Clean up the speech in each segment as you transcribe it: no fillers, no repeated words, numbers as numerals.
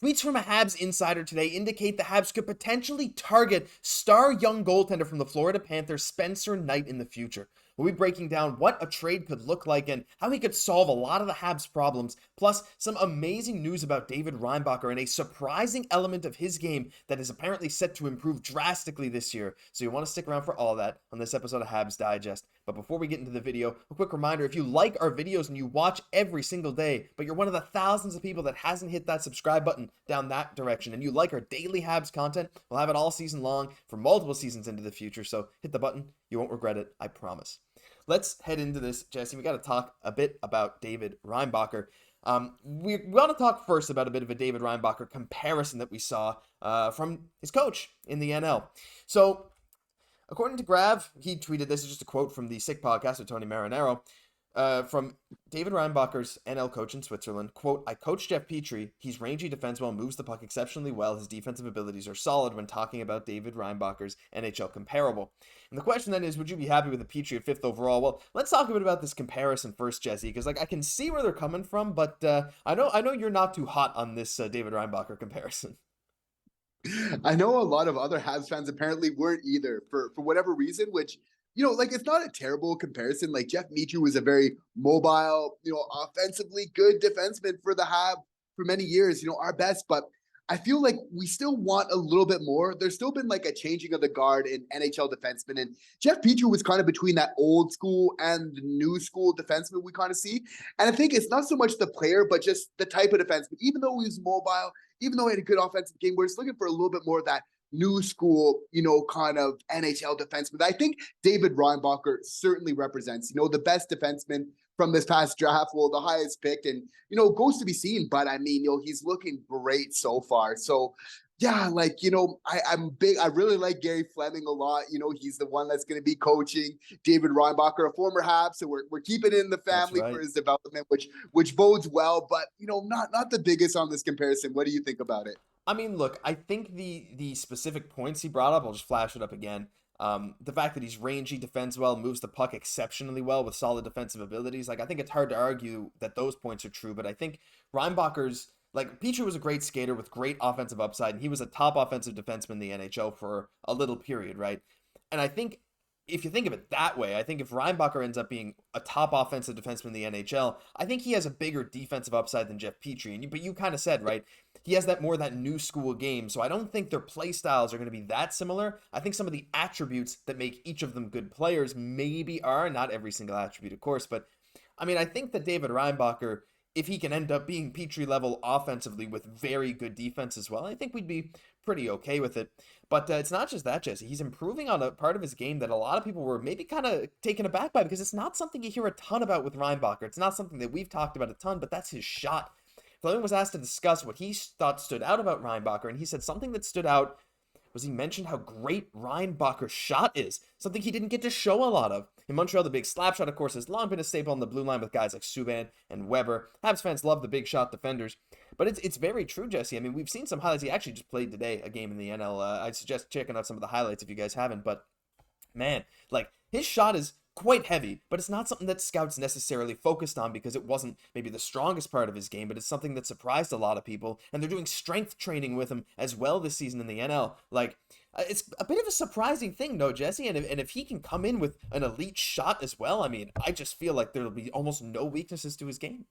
Tweets from a Habs insider today indicate the Habs could potentially target star young goaltender from the Florida Panthers, Spencer Knight, in the future. We'll be breaking down what a trade could look like and how he could solve a lot of the Habs' problems, plus some amazing news about David Reinbacher and a surprising element of his game that is apparently set to improve drastically this year. So you want to stick around for all that on this episode of Habs Digest. But before we get into the video, a quick reminder, if you like our videos and you watch every single day, but you're one of the thousands of people that hasn't hit that subscribe button down that direction, and you like our daily Habs content, we'll have it all season long for multiple seasons into the future, so hit the button. You won't regret it, I promise. Let's head into this, Jesse. We got to talk a bit about David Reinbacher. We want to talk first about a bit of a David Reinbacher comparison that we saw from his coach in the NL. So, according to Grav, he tweeted, this is just a quote from the Sick podcast with Tony Marinaro, from David Reinbacher's NL coach in Switzerland, quote, "I coach Jeff Petry. He's rangy defenseman, moves the puck exceptionally well. His defensive abilities are solid when talking about David Reinbacher's NHL comparable." And the question then is, would you be happy with the Petry at 5th overall? Well, let's talk a bit about this comparison first, Jesse, because I can see where they're coming from, but I know you're not too hot on this David Reinbacher comparison. I know a lot of other Habs fans apparently weren't either for whatever reason, which, it's not a terrible comparison. Like Jeff Petry was a very mobile, offensively good defenseman for the Habs for many years, our best, but I feel like we still want a little bit more. There's still been like a changing of the guard in NHL defensemen. And Jeff Petry was kind of between that old school and the new school defenseman we kind of see. And I think it's not so much the player, but just the type of defenseman. Even though he was mobile, even though he had a good offensive game, we're just looking for a little bit more of that new school, kind of NHL defenseman. I think David Reinbacher certainly represents, the best defenseman from this past draft, well, the highest pick, and, goes to be seen. But I mean, he's looking great so far. So yeah, I'm big. I really like Gary Fleming a lot. He's the one that's going to be coaching David Reinbacher, a former Habs. So we're keeping it in the family for his development, which bodes well. But not the biggest on this comparison. What do you think about it? I mean, look, I think the specific points he brought up, I'll just flash it up again. The fact that he's rangy, defends well, moves the puck exceptionally well with solid defensive abilities. I think it's hard to argue that those points are true, but I think Reinbacher's, Petry was a great skater with great offensive upside, and he was a top offensive defenseman in the NHL for a little period, right? And I think if you think of it that way, I think if Reinbacher ends up being a top offensive defenseman in the NHL, I think he has a bigger defensive upside than Jeff Petry. But you kind of said, right, he has that new school game. So I don't think their play styles are going to be that similar. I think some of the attributes that make each of them good players maybe are, not every single attribute, of course. But I mean, I think that David Reinbacher, if he can end up being Petry level offensively with very good defense as well, I think we'd be pretty okay with it. But it's not just that, Jesse. He's improving on a part of his game that a lot of people were maybe kind of taken aback by, because it's not something you hear a ton about with Reinbacher. It's not something that we've talked about a ton, but that's his shot. Fleming was asked to discuss what he thought stood out about Reinbacher, and he said something that stood out was he mentioned how great Reinbacher's shot is, something he didn't get to show a lot of. In Montreal, the big slap shot, of course, has long been a staple on the blue line with guys like Subban and Weber. Habs fans love the big shot defenders. But it's very true, Jesse. I mean, we've seen some highlights. He actually just played today a game in the NL. I'd suggest checking out some of the highlights if you guys haven't. But, man, his shot is quite heavy, but it's not something that scouts necessarily focused on because it wasn't maybe the strongest part of his game, but it's something that surprised a lot of people, and they're doing strength training with him as well this season in the NL. It's a bit of a surprising thing, no, Jesse, and if he can come in with an elite shot as well, I mean, I just feel like there'll be almost no weaknesses to his game.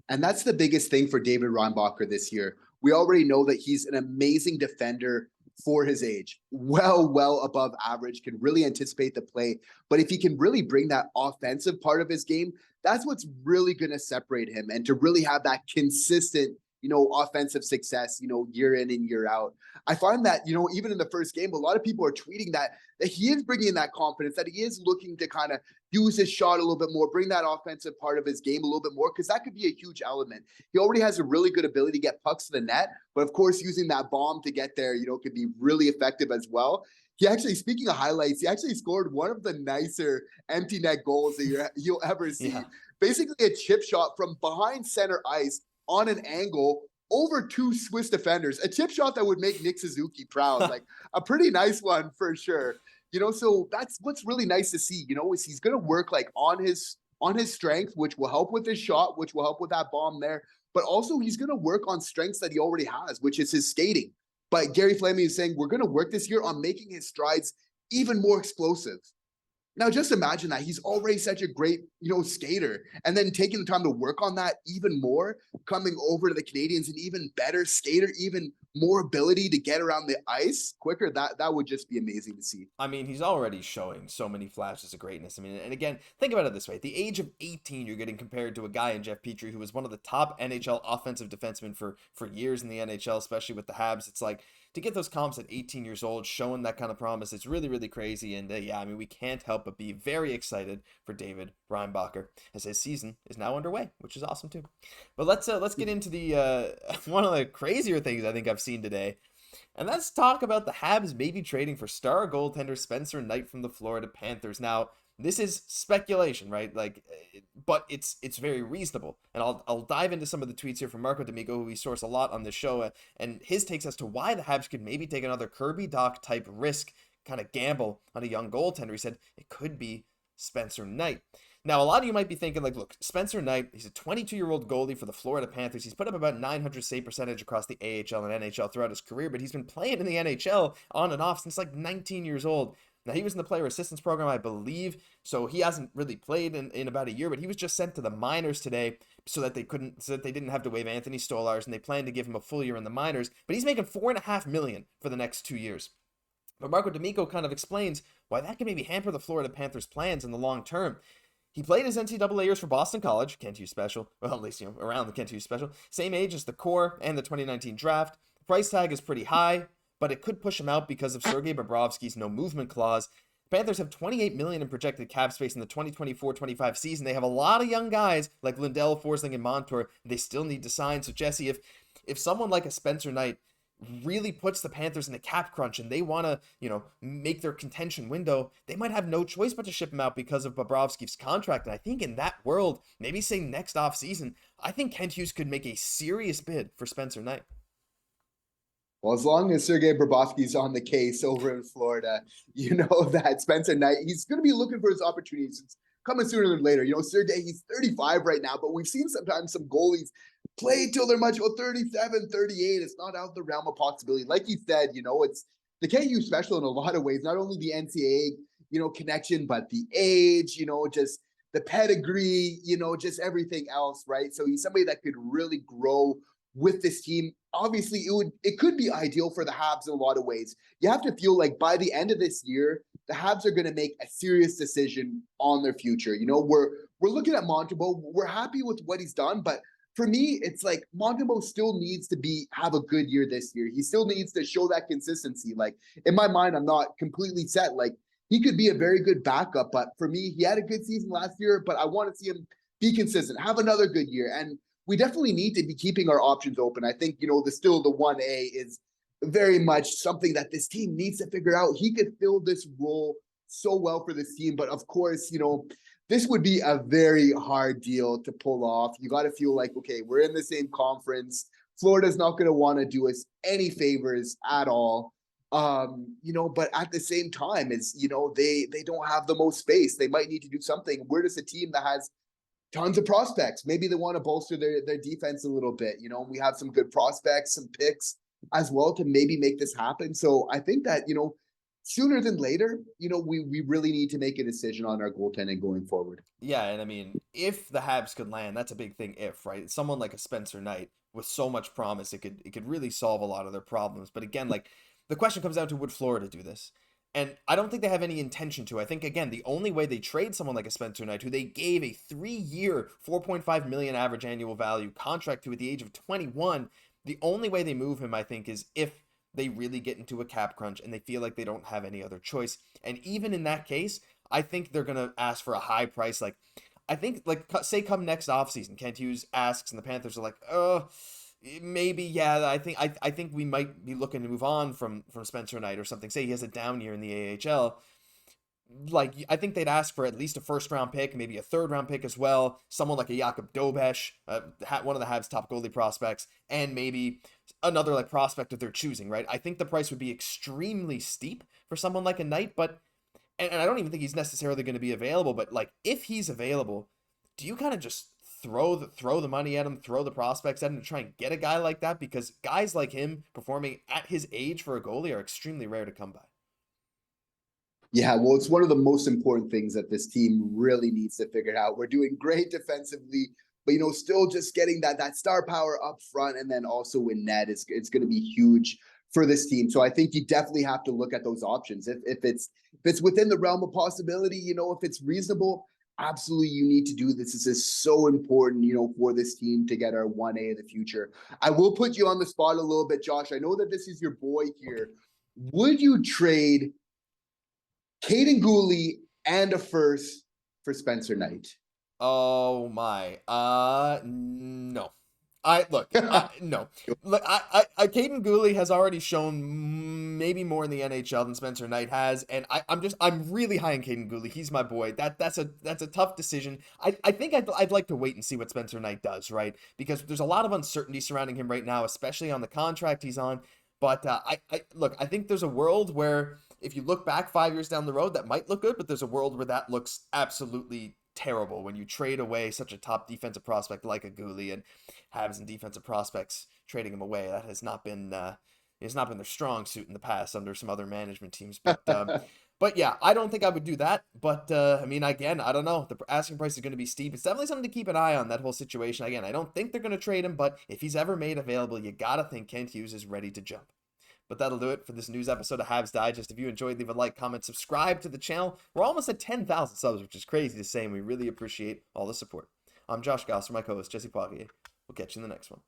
And that's the biggest thing for David Reinbacher this year. We already know that he's an amazing defender for his age, well above average, can really anticipate the play. But if he can really bring that offensive part of his game, that's what's really going to separate him, and to really have that consistent, offensive success, year in and year out. I find that, even in the first game, a lot of people are tweeting that he is bringing in that confidence, that he is looking to kind of use his shot a little bit more, bring that offensive part of his game a little bit more, because that could be a huge element. He already has a really good ability to get pucks to the net, but of course, using that bomb to get there, could be really effective as well. He actually, speaking of highlights, he actually scored one of the nicer empty net goals that you'll ever see. Yeah. Basically a chip shot from behind center ice on an angle over two Swiss defenders, a chip shot that would make Nick Suzuki proud, a pretty nice one for sure. So that's what's really nice to see, is he's going to work on his strength, which will help with his shot, which will help with that bomb there. but also he's going to work on strengths that he already has, which is his skating. But Gary Flamey is saying we're going to work this year on making his strides even more explosive. Now, just imagine that he's already such a great, skater, and then taking the time to work on that even more, coming over to the Canadiens, an even better skater, even more ability to get around the ice quicker. That would just be amazing to see. I mean, he's already showing so many flashes of greatness. I mean, and again, think about it this way. At the age of 18, you're getting compared to a guy in Jeff Petry who was one of the top NHL offensive defensemen for years in the NHL, especially with the Habs. It's like, to get those comps at 18 years old, showing that kind of promise, it's really, really crazy. And yeah, I mean, we can't help but be very excited for David Reinbacher as his season is now underway, which is awesome too. But let's get into the one of the crazier things I think I've seen today. And let's talk about the Habs maybe trading for star goaltender Spencer Knight from the Florida Panthers. Now, this is speculation, right? But it's very reasonable. And I'll dive into some of the tweets here from Marco D'Amico, who we source a lot on this show, and his takes as to why the Habs could maybe take another Kirby Dach type risk, kind of gamble on a young goaltender. He said it could be Spencer Knight. Now, a lot of you might be thinking, look, Spencer Knight, he's a 22-year-old goalie for the Florida Panthers. He's put up about 900 save percentage across the AHL and NHL throughout his career, but he's been playing in the NHL on and off since 19 years old. Now, he was in the player assistance program, I believe, so he hasn't really played in about a year, but he was just sent to the minors today so that they didn't have to waive Anthony Stolarz, and they plan to give him a full year in the minors, but he's making $4.5 million for the next 2 years. But Marco D'Amico kind of explains why that can maybe hamper the Florida Panthers' plans in the long term. He played his NCAA years for Boston College, Kent Hughes special, well, at least, around the Kent Hughes special, same age as the core and the 2019 draft. The price tag is pretty high, but it could push him out because of Sergei Bobrovsky's no movement clause. The Panthers have $28 million in projected cap space in the 2024-25 season. They have a lot of young guys like Lindell, Forsling, and Montour they still need to sign. So, Jesse, if someone like a Spencer Knight really puts the Panthers in a cap crunch and they want to, make their contention window, they might have no choice but to ship him out because of Bobrovsky's contract. And I think in that world, maybe say next offseason, I think Kent Hughes could make a serious bid for Spencer Knight. Well, as long as Sergei Bobrovsky's on the case over in Florida, you know that Spencer Knight, he's going to be looking for his opportunities. It's coming sooner than later. Sergei, he's 35 right now, but we've seen sometimes some goalies play till they're much, 37, 38. It's not out the realm of possibility. Like you said, it's the KU special in a lot of ways, not only the NCAA, connection, but the age, just the pedigree, just everything else, right? So he's somebody that could really grow with this team. Obviously, it could be ideal for the Habs in a lot of ways. You have to feel like by the end of this year, the Habs are going to make a serious decision on their future. We're looking at Montembeault. We're happy with what he's done, but for me, it's like Montembeault still needs to have a good year this year. He still needs to show that consistency. In my mind, I'm not completely set. He could be a very good backup, but for me, he had a good season last year, but I want to see him be consistent, have another good year. And we definitely need to be keeping our options open. I think, the 1A is very much something that this team needs to figure out. He could fill this role so well for this team, but of course, this would be a very hard deal to pull off. You got to feel like, okay, we're in the same conference. Florida's not going to want to do us any favors at all. But at the same time, it's, they don't have the most space. They might need to do something. We're just a team that has tons of prospects. Maybe they want to bolster their defense a little bit. We have some good prospects, some picks as well to maybe make this happen. So I think that, sooner than later, we really need to make a decision on our goaltending going forward. Yeah, and I mean, if the Habs could land, that's a big thing. If, right, someone like a Spencer Knight with so much promise, it could really solve a lot of their problems. But again, the question comes down to, would Florida do this? And I don't think they have any intention to. I think, again, the only way they trade someone like a Spencer Knight, who they gave a 3-year, $4.5 million average annual value contract to at the age of 21, the only way they move him, I think, is if they really get into a cap crunch and they feel like they don't have any other choice. And even in that case, I think they're going to ask for a high price. I think, say come next offseason, Kent Hughes asks and the Panthers are like, maybe, yeah, I think we might be looking to move on from Spencer Knight or something. Say he has a down year in the AHL. I think they'd ask for at least a first-round pick, maybe a third-round pick as well. Someone like a Jakub Dobeš, one of the Habs' top goalie prospects, and maybe another prospect of their choosing, right? I think the price would be extremely steep for someone like a Knight, but and I don't even think he's necessarily going to be available. But if he's available, do you kind of just throw the money at him, throw the prospects at him to try and get a guy like that, because guys like him performing at his age for a goalie are extremely rare to come by. Yeah, well, it's one of the most important things that this team really needs to figure out. We're doing great defensively, but still just getting that star power up front and then also in net is it's going to be huge for this team. So I think you definitely have to look at those options. If it's within the realm of possibility, if it's reasonable, absolutely you need to do this. This is so important, for this team to get our 1A in the future. I will put you on the spot a little bit, Josh. I know that this is your boy here. Would you trade Cayden Guhle and a first for Spencer Knight? Oh my. No. No. Look, Cayden Guhle has already shown maybe more in the NHL than Spencer Knight has, and I'm really high on Cayden Guhle. He's my boy. That's a tough decision. I think I'd like to wait and see what Spencer Knight does, right? Because there's a lot of uncertainty surrounding him right now, especially on the contract he's on. But I think there's a world where if you look back 5 years down the road, that might look good, but there's a world where that looks absolutely terrible when you trade away such a top defensive prospect like a Guhle, and Habs and defensive prospects trading him away. That has not been their strong suit in the past under some other management teams. But yeah, I don't think I would do that. But I mean, again, I don't know. The asking price is going to be steep. It's definitely something to keep an eye on, that whole situation. Again, I don't think they're going to trade him, but if he's ever made available, you gotta think Kent Hughes is ready to jump. But that'll do it for this news episode of Habs Digest. If you enjoyed, leave a like, comment, subscribe to the channel. We're almost at 10,000 subs, which is crazy to say, and we really appreciate all the support. I'm Josh Gosse, my co-host Jesse Poirier. We'll catch you in the next one.